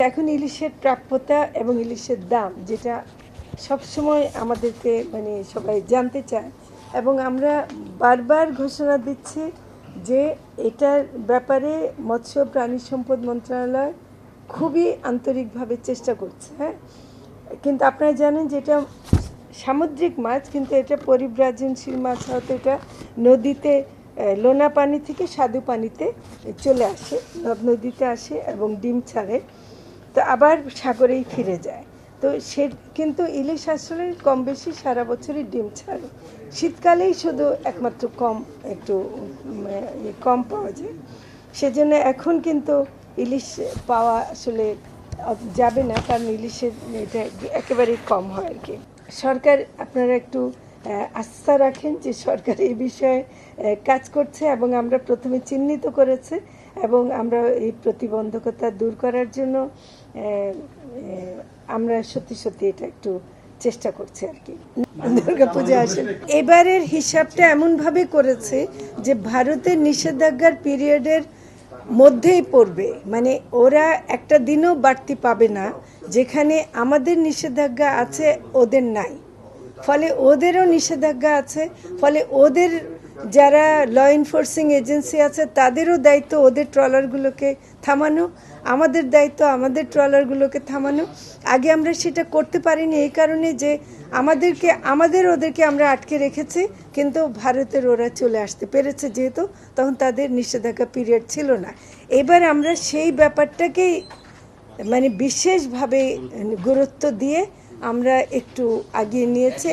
এখন ইলিশের প্রাপ্যতা এবং ইলিশের দাম যেটা সবসময় আমাদেরকে সবাই জানতে চায় এবং আমরা বারবার ঘোষণা দিচ্ছি যে এটার ব্যাপারে মৎস্য প্রাণী সম্পদ মন্ত্রণালয় খুবই আন্তরিকভাবে চেষ্টা করছে। হ্যাঁ, কিন্তু আপনারা জানেন যে এটা সামুদ্রিক মাছ, কিন্তু এটা পরিব্রাজনশীল মাছ, হয়তো এটা নদীতে লোনা পানি থেকে স্বাদু পানিতে চলে আসে, নদ নদীতে আসে এবং ডিম ছাড়ে, তো আবার সাগরেই ফিরে যায়। তো কিন্তু ইলিশ আসলে কম বেশি সারা বছরই ডিম ছাড়ে, শীতকালেই শুধু একমাত্র একটু কম পাওয়া যায়। সেজন্য এখন কিন্তু ইলিশ পাওয়া আসলে যাবে না, কারণ ইলিশের এটা একেবারেই কম হয় আর কি। সরকার, আপনারা একটু আস্থা রাখেন যে সরকার এই বিষয়ে কাজ করছে এবং আমরা প্রথমে চিহ্নিত করেছে এবং আমরা এই প্রতিবন্ধকতা দূর করার জন্য আমরা সত্যি এটা একটু চেষ্টা করছি আর কি। দুর্গাপূজা আসে, এবারের হিসাবটা এমনভাবে করেছে যে ভারতের নিষেধাজ্ঞার পিরিয়ডের মধ্যেই পড়বে, ওরা একটা দিনও বাড়তি পাবে না, যেখানে আমাদের নিষেধাজ্ঞা আছে ওদের নাই, ফলে ওদেরও নিষেধাজ্ঞা আছে, ফলে ওদের যারা ল এনফোর্সিং এজেন্সি আছে তাদেরও দায়িত্ব ওদের ট্রলারগুলোকে থামানো, আমাদের দায়িত্ব আমাদের ট্রলারগুলোকে থামানো। আগে আমরা সেটা করতে পারিনি এই কারণে যে ওদেরকে আমরা আটকে রেখেছি, কিন্তু ভারতের ওরা চলে আসতে পেরেছে যেহেতু তখন তাদের নিষেধাজ্ঞা পিরিয়ড ছিল না। এবার আমরা সেই ব্যাপারটাকেই বিশেষভাবে গুরুত্ব দিয়ে আমরা একটু আগিয়ে নিয়েছি।